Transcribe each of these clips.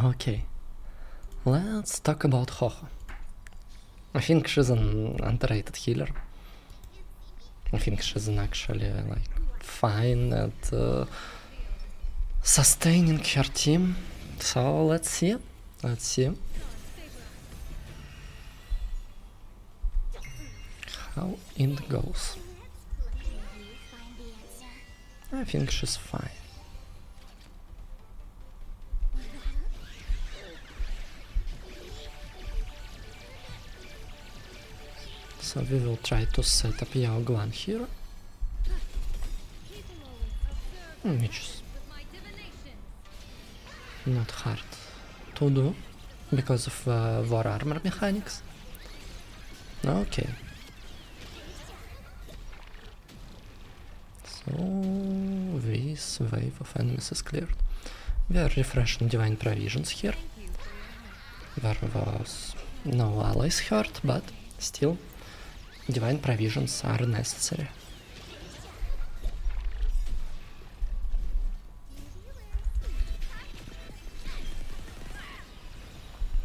Okay, let's talk about Huohuo. I think she's an underrated healer. I think she's actually like fine at sustaining her team. So let's see. How it goes. I think she's fine. So we will try to set up Huo² here. Which is not hard to do because of war armor mechanics. Okay. So this wave of enemies is cleared. We are refreshing divine provisions here. There was no allies hurt, but still divine provisions are necessary.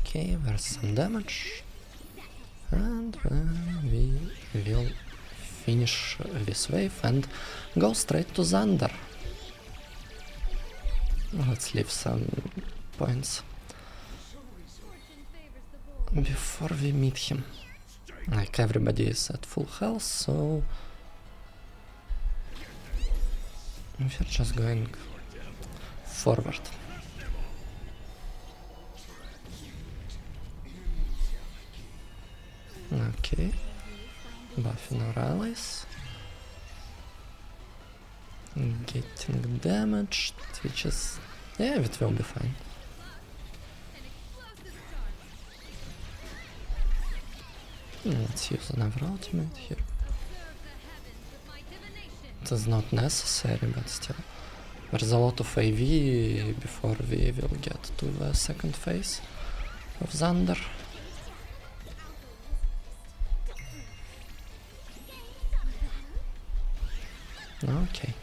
Okay, there's some damage, and we will finish this wave and go straight to Xander. Let's leave some points before we meet him. Like, everybody is at full health, so we're just going forward. Okay, buffing our allies, getting damaged, which is, yeah, it will be fine. Let's use another ultimate here. It is not necessary, but still. There's a lot of AV before we will get to the second phase of Xander. Okay.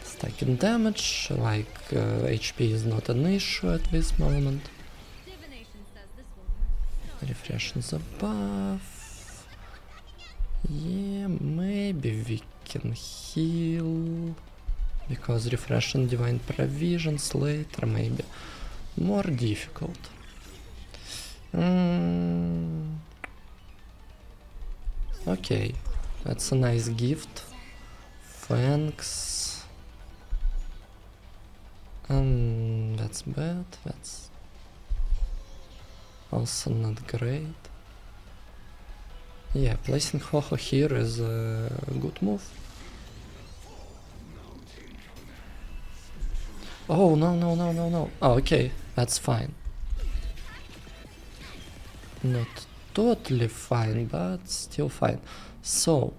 It's taking damage, like HP is not an issue at this moment. Refreshing the buff. Yeah, maybe we can heal, because refreshing divine provisions later may be more difficult. Okay, that's a nice gift. Thanks. That's bad. That's also not great. Yeah, placing Huohuo here is a good move. Oh, no. Oh, okay, that's fine. Not totally fine, but still fine. So,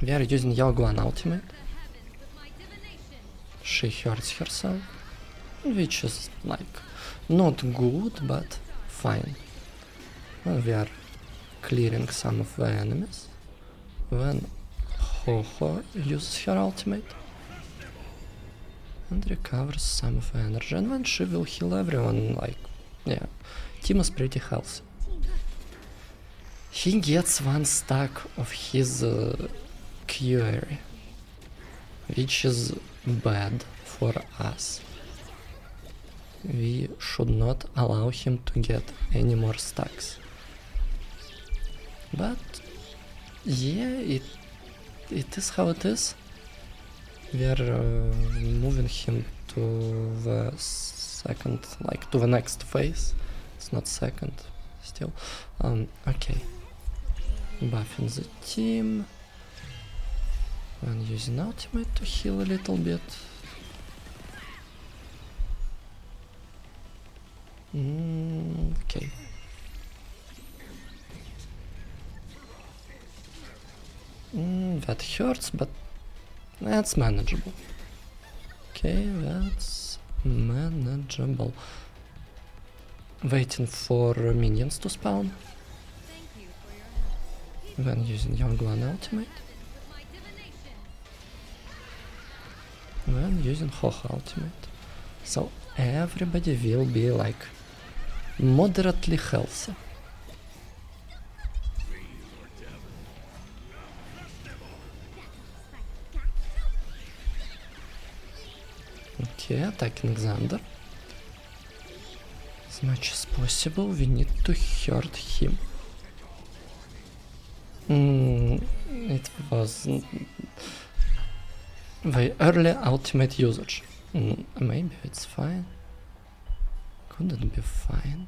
we are using Huo² ultimate. She hurts herself, which is like not good, but fine. And we are clearing some of the enemies. Then Huohuo uses her ultimate and recovers some of the energy, and then she will heal everyone. Like, yeah, team is pretty healthy. He gets one stack of his QA, which is bad for us. We should not allow him to get any more stacks. But yeah, it is how it is. We are moving him to the second, like to the next phase. It's not second, still. Okay. Buffing the team. And using ultimate to heal a little bit. Okay. That hurts, but that's manageable. Okay, that's manageable. Waiting for minions to spawn. Then using Huo² ultimate. Then using Huohuo ultimate. So everybody will be like moderately healthy. Okay, attacking Xander. As much as possible, we need to hurt him. It was the early ultimate usage. Maybe it's fine. Could it be fine?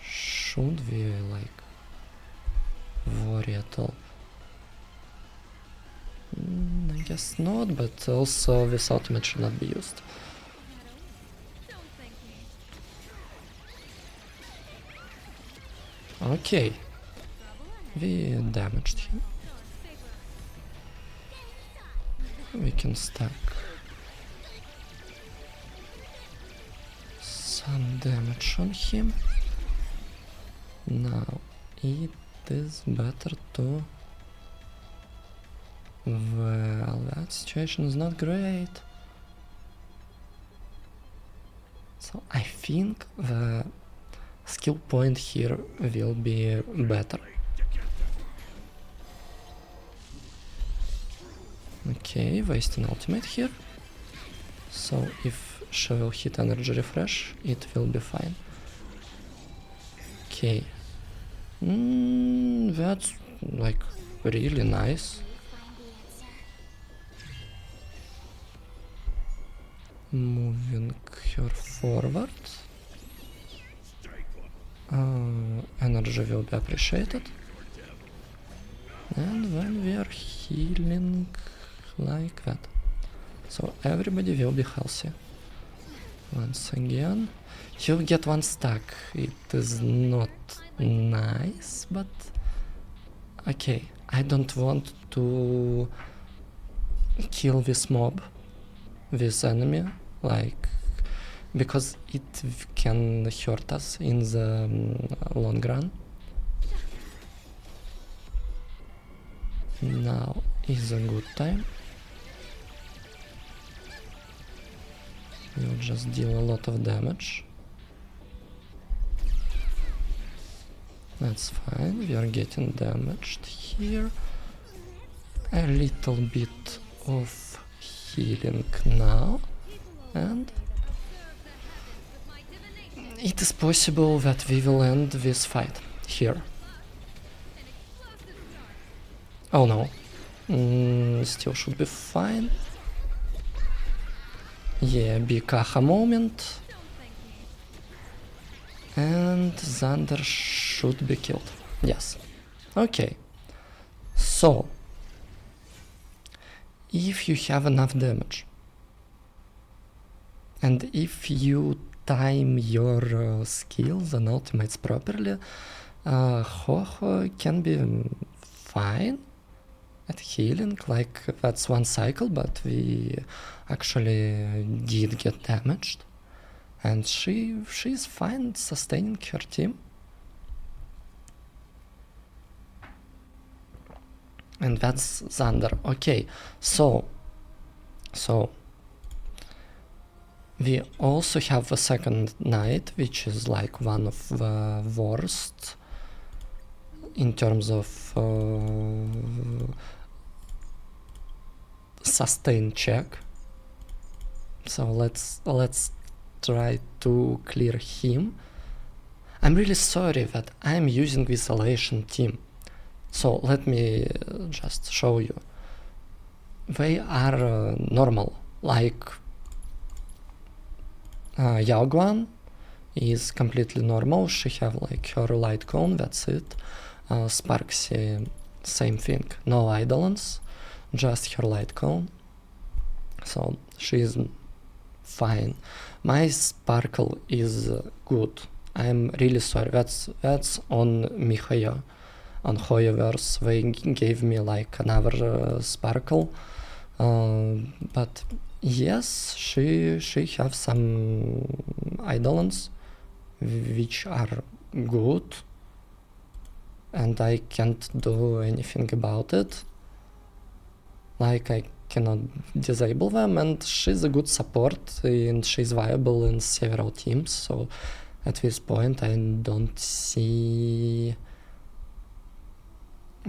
Should we like worry at all? I guess not, but also this ultimate should not be used. Okay, we damaged him. We can stack some damage on him. Now it is better to... Well, that situation is not great. So I think the skill point here will be better. Okay, wasting ultimate here. So if she will hit energy refresh, it will be fine. Okay. That's like really nice. Moving her forward. Energy will be appreciated. And when we are healing like that. So everybody will be healthy. Once again. He'll get one stack. It is not nice, but okay. I don't want to kill this mob, this enemy, like, because it can hurt us in the long run. Now is a good time. We'll just deal a lot of damage. That's fine, we are getting damaged here. A little bit of healing now. And it is possible that we will end this fight here. Oh no. Still should be fine. Yeah, big aha moment. And Xander should be killed. Yes. Okay. So, if you have enough damage, and if you time your skills and ultimates properly, Huohuo can be fine at healing, like that's one cycle, but we actually did get damaged. And she's fine sustaining her team. And that's Xander. Okay, so we also have a second knight, which is like one of the worst in terms of sustain check. So let's try to clear him. I'm really sorry that I'm using this isolation team. So let me just show you. They are normal, like Yaoguan is completely normal, she have like her light cone, that's it. Sparxie, same thing, no eidolons, just her light cone. So she is fine. My sparkle is good. I'm really sorry. That's on Mihayo. On Huohuoverse they gave me like another sparkle. But yes, she have some eidolons which are good, and I can't do anything about it. Like I cannot disable them, and she's a good support and she's viable in several teams, so at this point I don't see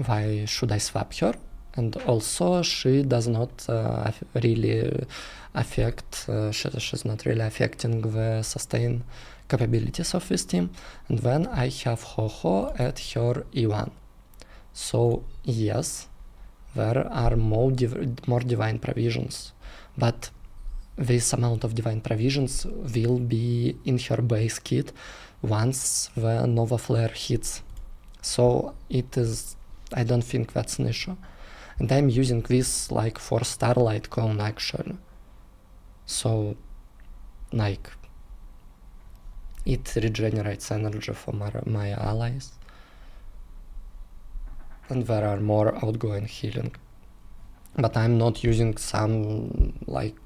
why should I swap her. And also she does not really affect, she's not really affecting the sustain capabilities of this team. And then I have Huohuo at her E1. So yes, there are more divine provisions, but this amount of divine provisions will be in her base kit once the Novaflare hits. So it is, I don't think that's an issue. And I'm using this like for Starlight Cone actually. So like it regenerates energy for my allies. And there are more outgoing healing. But I'm not using some like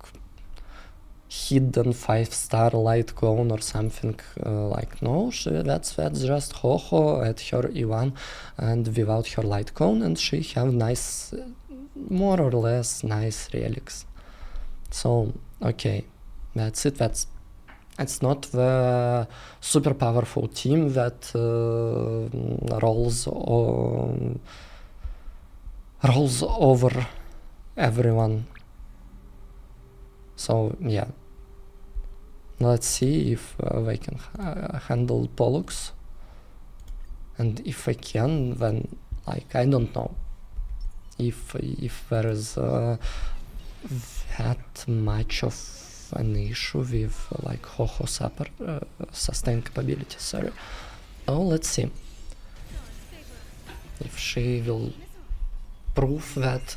hidden 5-star light cone or something like, no, that's just Huohuo at her E1 and without her light cone, and she have nice, more or less nice relics. So okay, that's it. It's not the super powerful team that rolls over everyone. So yeah, let's see if they can handle Pollux, and if they can, then like I don't know if there is that much of an issue with like Huohuo sustain capability. Sorry. Oh, let's see if she will prove that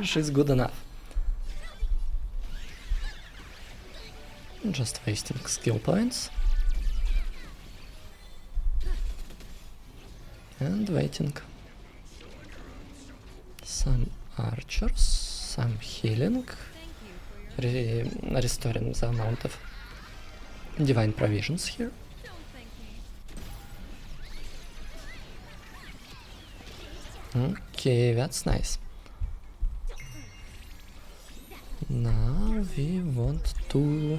she's good enough. Just wasting skill points and waiting. Some archers, some healing, restoring the amount of divine provisions here. Okay, that's nice. Now we want to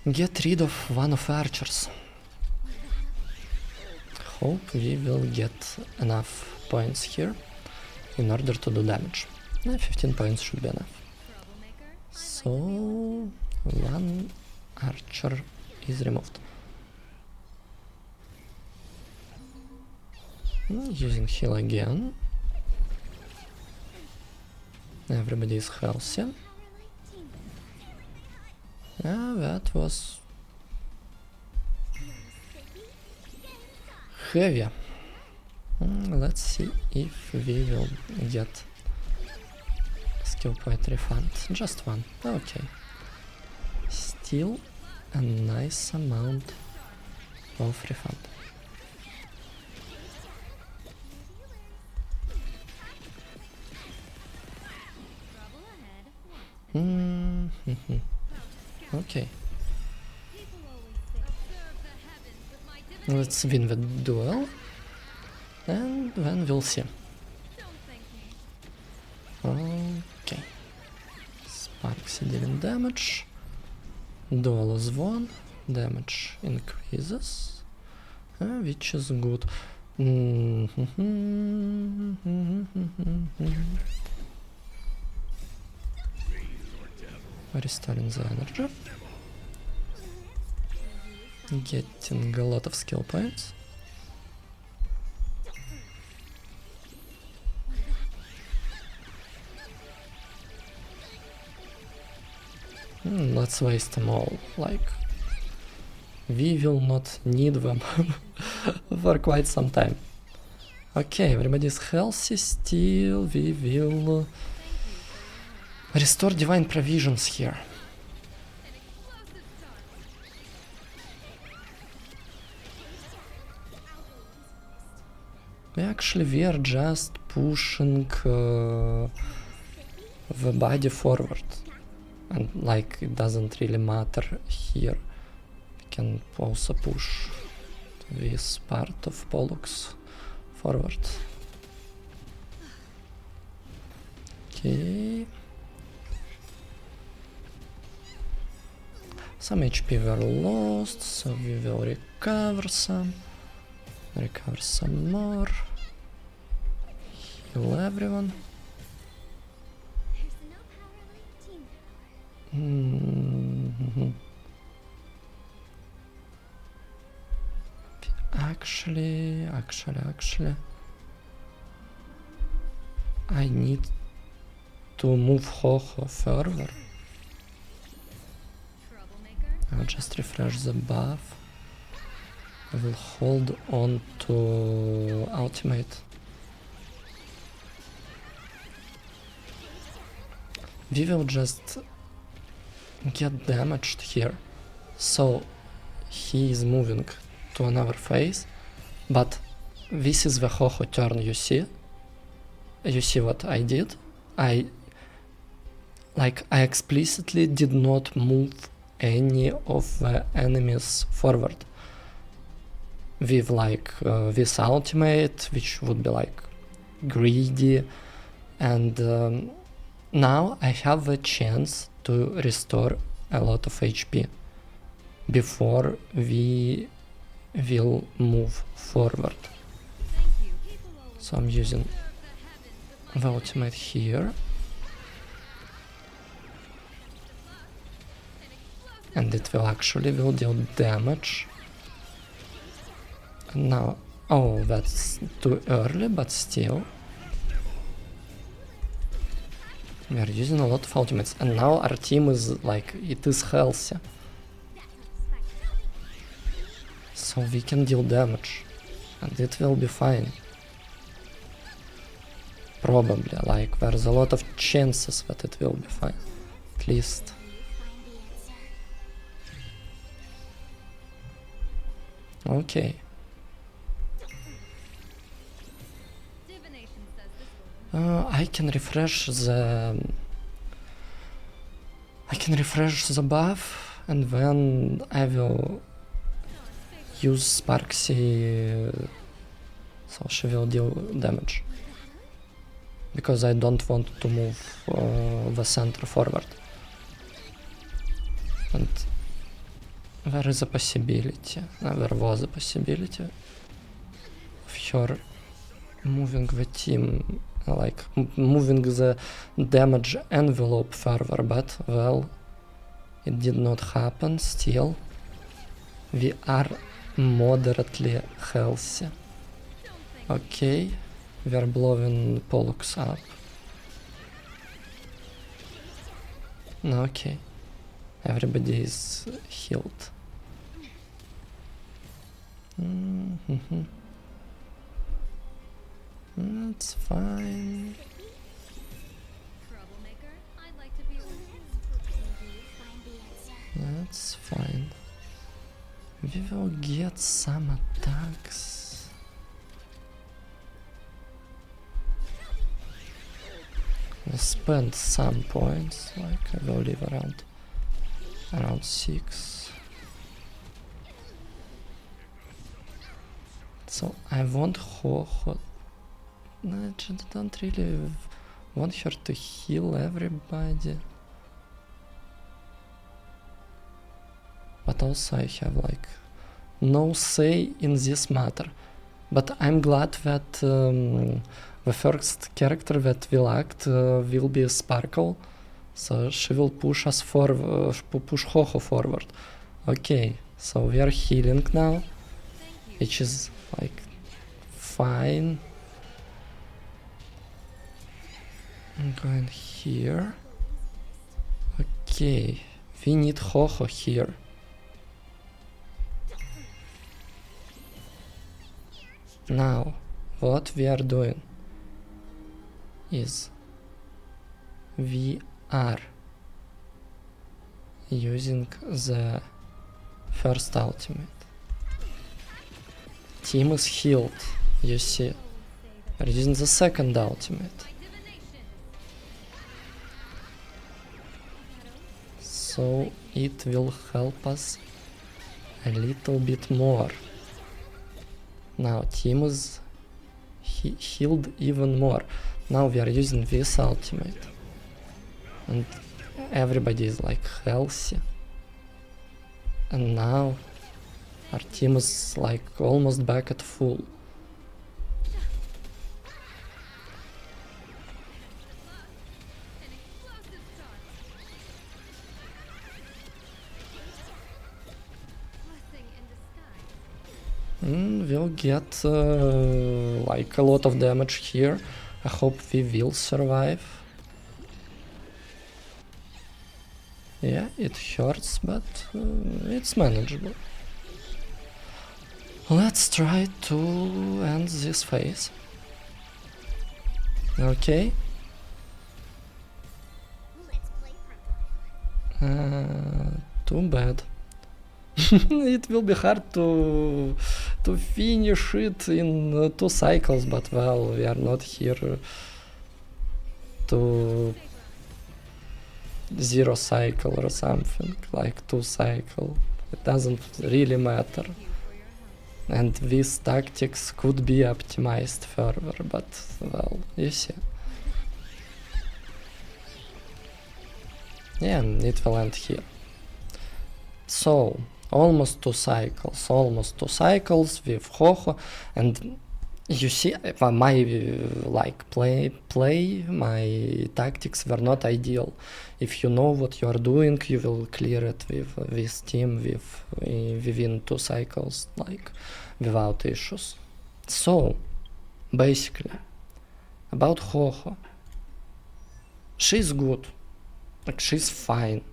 get rid of one of archers. Hope we will get enough points here in order to do damage. 15 points should be enough. So one archer is removed. Using heal again. Everybody is healthy. That was heavy. Let's see if we will get skill point refund. Just one. Okay. Still a nice amount of refund. Okay. Let's win the duel, and then we'll see. Okay. Sparxie dealing damage. Duel is won. Damage increases, which is good. Restoring the energy. Getting a lot of skill points. Let's waste them all. Like, we will not need them for quite some time. Okay, everybody's healthy still. We will restore divine provisions here. Actually, we are just pushing the body forward, and like it doesn't really matter here. We can also push this part of Pollux forward. Okay. Some HP were lost, so we will recover some more, heal everyone. Actually, I need to move Huohuo further. I'll just refresh the buff. I will hold on to ultimate. We will just get damaged here. So he is moving to another phase, but this is the Huohuo turn, you see? You see what I did? I explicitly did not move any of the enemies forward with this ultimate, which would be like greedy, and now I have a chance to restore a lot of HP before we will move forward. So I'm using the ultimate here. And it will actually deal damage. Now, oh, that's too early, but still. We are using a lot of ultimates, and now our team is like, it is healthy. So we can deal damage, and it will be fine. Probably, like, there's a lot of chances that it will be fine, at least. Okay. I can refresh the buff, and then I will use Sparxie, so she will deal damage, because I don't want to move the center forward. And there is a possibility, there was a possibility of her moving the team, like moving the damage envelope further, but well, it did not happen. Still, we are moderately healthy. Okay, we are blowing Pollux up. Okay, everybody is healed. It's fine. That's fine. We will get some attacks. We'll spend some points, like I will leave around 6. So I want Huohuo. I don't really want her to heal everybody. But also I have like no say in this matter. But I'm glad that the first character that will act will be Sparkle. So she will push us forward, push Huohuo forward. Okay, so we are healing now, which is like fine. I'm going here. Okay, we need Huohuo here. Now, what we are doing is we are using the first ultimate. Team is healed, you see. We're using the second ultimate. So it will help us a little bit more. Now team is healed even more. Now we are using this ultimate. And everybody is like healthy. And now our team is like almost back at full. We'll get like a lot of damage here. I hope we will survive. Yeah, it hurts, but it's manageable. Let's try to end this phase. Okay. Too bad. It will be hard to finish it in 2 cycles, but well, we are not here to 0 cycle or something, like 2 cycle. It doesn't really matter. And these tactics could be optimized further, but well, you see. Yeah, and it will end here. So, almost 2 cycles with Huohuo, and you see my like play, my tactics were not ideal. If you know what you are doing, you will clear it with this team within 2 cycles, like without issues. So, basically, about Huohuo, she's good, like she's fine.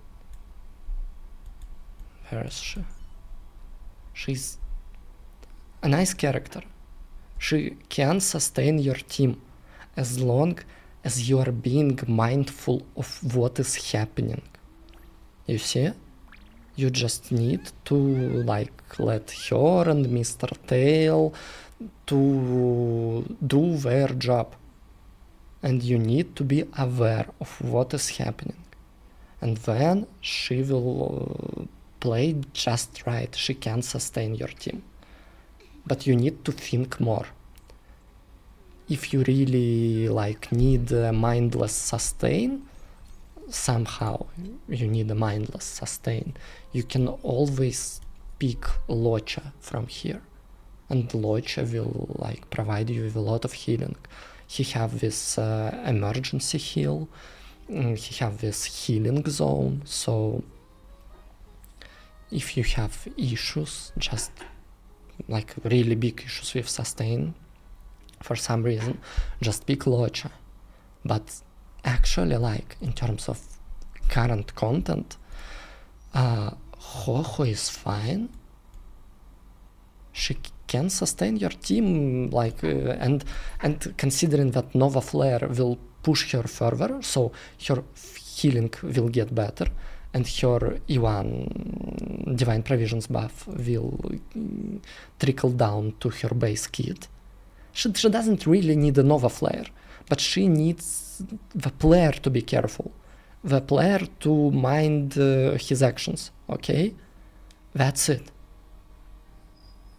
Where is she? She's a nice character. She can sustain your team as long as you are being mindful of what is happening. You see? You just need to like let her and Mr. Tail to do their job. And you need to be aware of what is happening. And then she will play just right. She can sustain your team. But you need to think more. If you really like need a mindless sustain, somehow you need a mindless sustain, you can always pick Locha from here. And Locha will like provide you with a lot of healing. He have this emergency heal, he have this healing zone, so if you have issues, just like really big issues with sustain, for some reason, just pick Locha. But actually, like in terms of current content, Huohuo is fine. She can sustain your team, like and considering that Novaflare will push her further, so her healing will get better, and her E1 Divine Provisions buff will trickle down to her base kit. She doesn't really need a Novaflare, but she needs the player to be careful, the player to mind his actions, okay? That's it.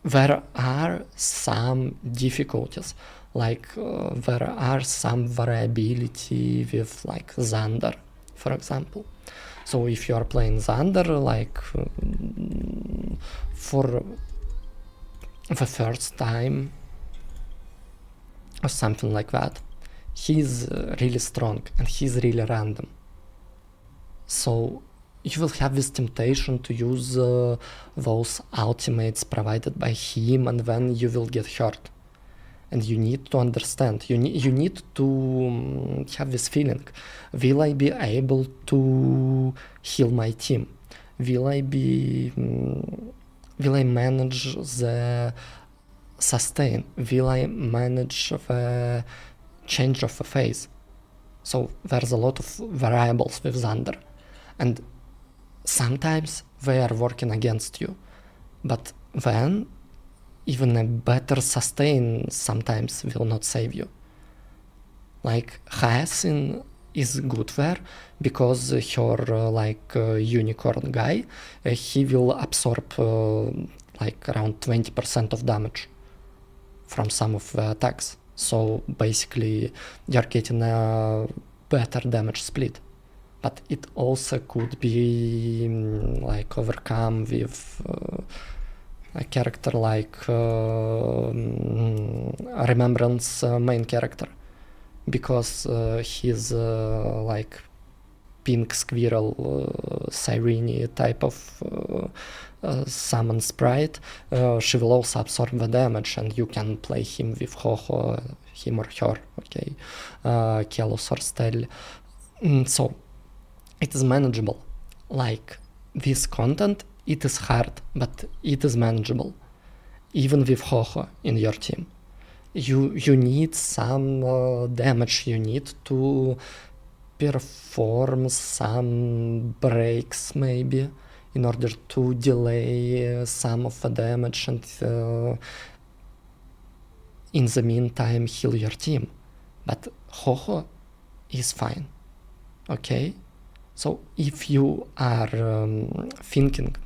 There are some difficulties, like there are some variability with like Xander, for example. So if you are playing Xander, like for the first time or something like that, he's really strong and he's really random. So you will have this temptation to use those ultimates provided by him, and then you will get hurt. And you need to understand, you need to have this feeling, will I be able to heal my team? Will I manage the sustain? Will I manage the change of the phase? So there's a lot of variables with Xander, and sometimes they are working against you, but then even a better sustain sometimes will not save you. Like Hyacinth is good there because her unicorn guy, he will absorb like around 20% of damage from some of the attacks. So basically you're getting a better damage split. but it also could be like overcome with a character like Remembrance main character, because he's like pink squirrel Sirene type of summon sprite. She will also absorb the damage, and you can play him with Huohuo, him or her, okay, Kelos or Stell. So it is manageable. Like this content, it is hard, but it is manageable, even with Huohuo in your team. You need some damage, you need to perform some breaks maybe in order to delay some of the damage and in the meantime heal your team. But Huohuo is fine, okay? So if you are thinking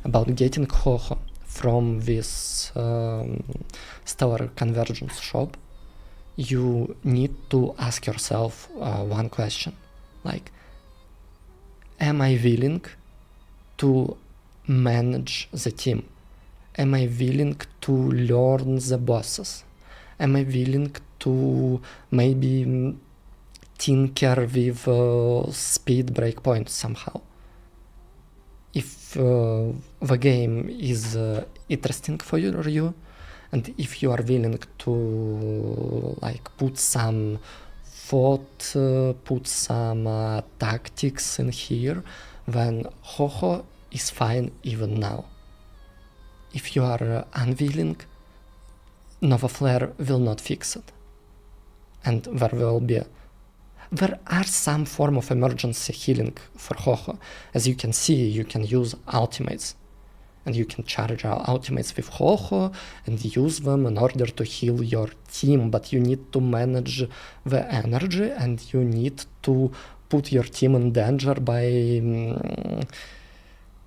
about getting Huohuo from this Stellar Convergence shop, you need to ask yourself one question, like, am I willing to manage the team? Am I willing to learn the bosses? Am I willing to maybe tinker with speed breakpoints somehow? If the game is interesting for you, and if you are willing to like put some thought, put some tactics in here, then Huohuo is fine even now. If you are unwilling, Novaflare will not fix it. And there are some form of emergency healing for Huohuo. As you can see, you can use ultimates. And you can charge our ultimates with Huohuo and use them in order to heal your team, but you need to manage the energy and you need to put your team in danger by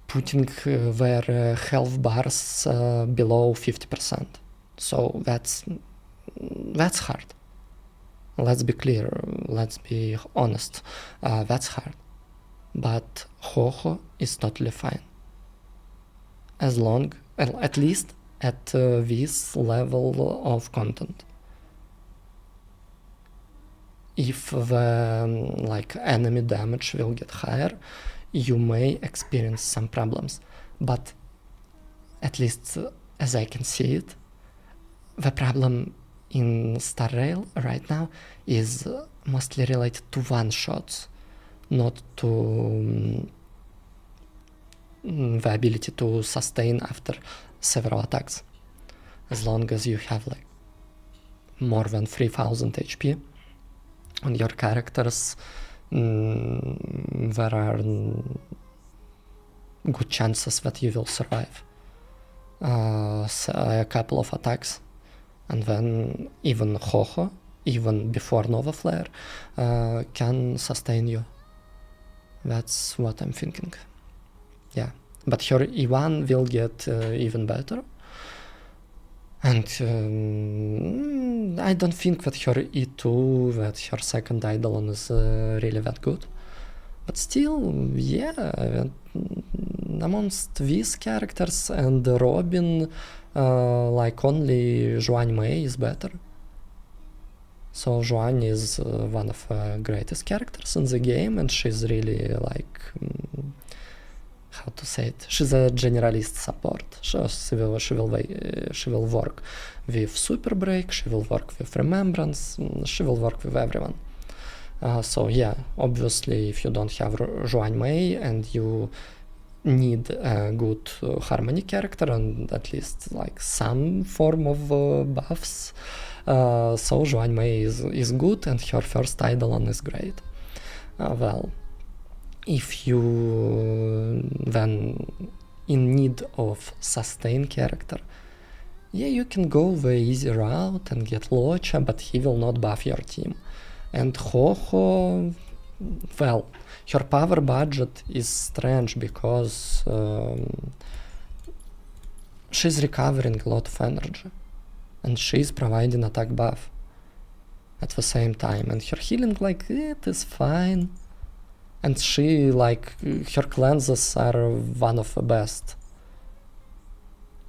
putting their health bars below 50%. So that's hard. Let's be clear, let's be honest, that's hard. But Huohuo is totally fine. As long, at least at this level of content. If the like enemy damage will get higher, you may experience some problems. But at least as I can see it, the problem in Star Rail right now is mostly related to one-shots, not to the ability to sustain after several attacks. As long as you have like more than 3000 HP on your characters, there are good chances that you will survive a couple of attacks, and then even Huohuo, even before Novaflare, can sustain you. That's what I'm thinking. Yeah, but her E1 will get even better, and I don't think that her E2, that her second Eidolon is really that good. But still, yeah, amongst these characters and Robin, like only Zhuan Mei is better. So Zhuan is one of the greatest characters in the game, and she's really like, how to say it? She's a generalist support. She will work with Super Break, she will work with Remembrance, she will work with everyone. So yeah, obviously if you don't have Zhuan Mei and you need a good Harmony character and at least like some form of buffs, so Zhuan Mei is good and her first Eidolon is great. Well, if you then in need of sustain character, yeah, you can go the easy route and get Locha, but he will not buff your team. And Huohuo, well, her power budget is strange because she's recovering a lot of energy and she's providing attack buff at the same time, and her healing, like, it is fine. And she, like, her cleanses are one of the best.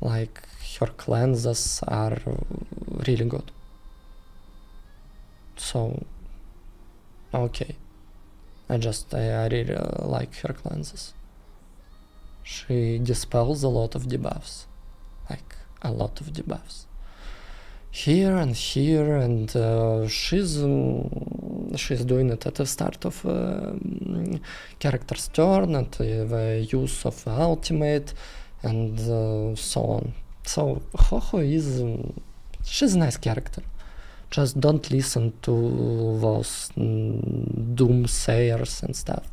Like, her cleanses are really good. So, okay. I really like her cleanses. She dispels a lot of debuffs. Like, a lot of debuffs. Here, and she's doing it at the start of character's turn, and the use of the ultimate, and so on. So Huohuo she's a nice character. Just don't listen to those doomsayers and stuff.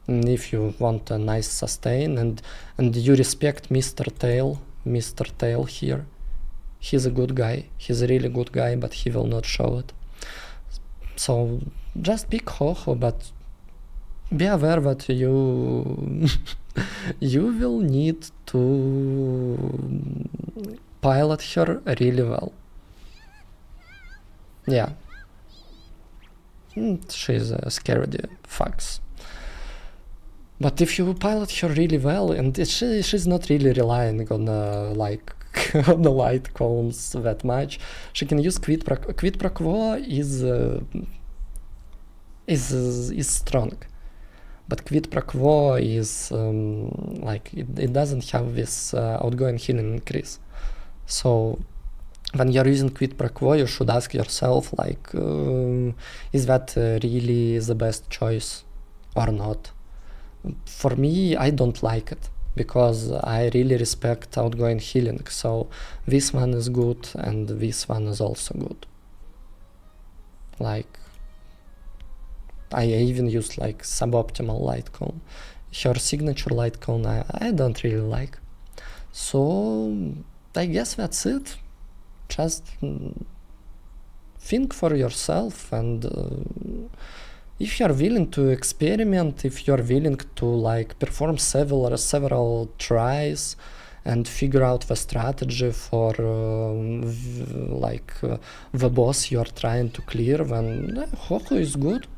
And if you want a nice sustain and you respect Mr. Tail here, he's a good guy. He's a really good guy, but he will not show it. So just pick Huohuo, but be aware that you you will need to pilot her really well. Yeah. She's a scaredy fox. But if you pilot her really well, and she's not really relying on like on the light cones that much, she can use Quid Pro Quo is strong, but Quid Pro Quo is like it doesn't have this outgoing healing increase. So when you're using Quid Pro Quo, you should ask yourself, like, is that really the best choice or not? For me, I don't like it, because I really respect outgoing healing, so this one is good and this one is also good. Like, I even use like suboptimal light cone. Her signature light cone I don't really like. So I guess that's it. Just think for yourself, and if you're willing to experiment, if you're willing to like perform several tries and figure out the strategy for the boss you're trying to clear, then Huohuo is good.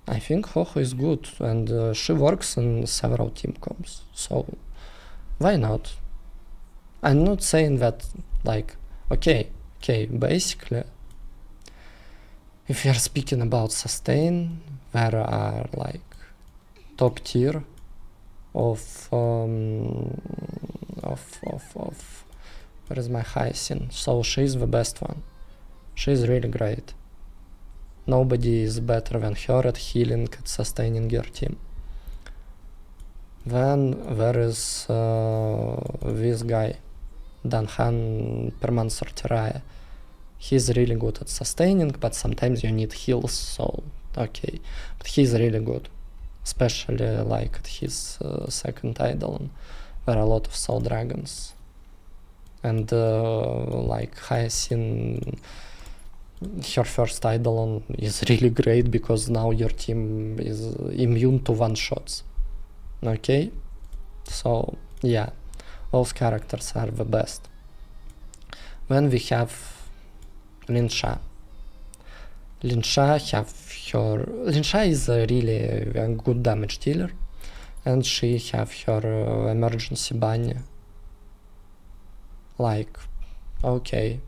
I think Huohuo is good, and she works in several team comps, so why not? I'm not saying that, like, okay, basically, if you're speaking about sustain, there are like top tier of where is my Hyacinth? So she's the best one. She's really great. Nobody is better than her at healing, at sustaining your team. Then there is this guy, Danhan Permansorteraya. He's really good at sustaining, but sometimes you need heals, so okay. But he's really good, especially like at his second Eidolon. There are a lot of soul dragons. And like Hyacinth, her first Eidolon is really great, because now your team is immune to one-shots. Okay? So yeah, those characters are the best. Then we have Linsha. Linsha is a really good damage dealer, and she have her emergency bunny. Like, okay,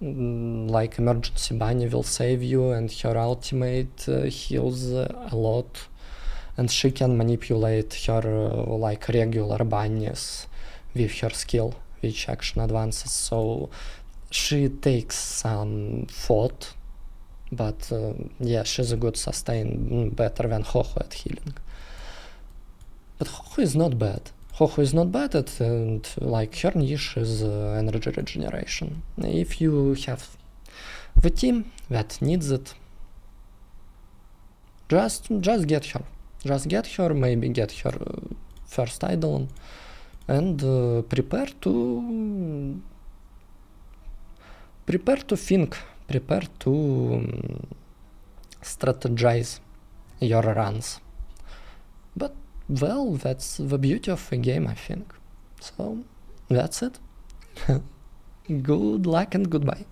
like emergency bunny will save you, and her ultimate heals a lot, and she can manipulate her like regular bunnies with her skill, which action advances. So she takes some thought, but yeah, she's a good sustain, better than Huohuo at healing. But Huohuo is not bad. Huohuo is not bad at, and like her niche is energy regeneration. If you have the team that needs it, just get her. Just get her, maybe get her first Eidolon, and prepare to think, prepare to strategize your runs. But well, that's the beauty of the game, I think. So that's it. Good luck and goodbye.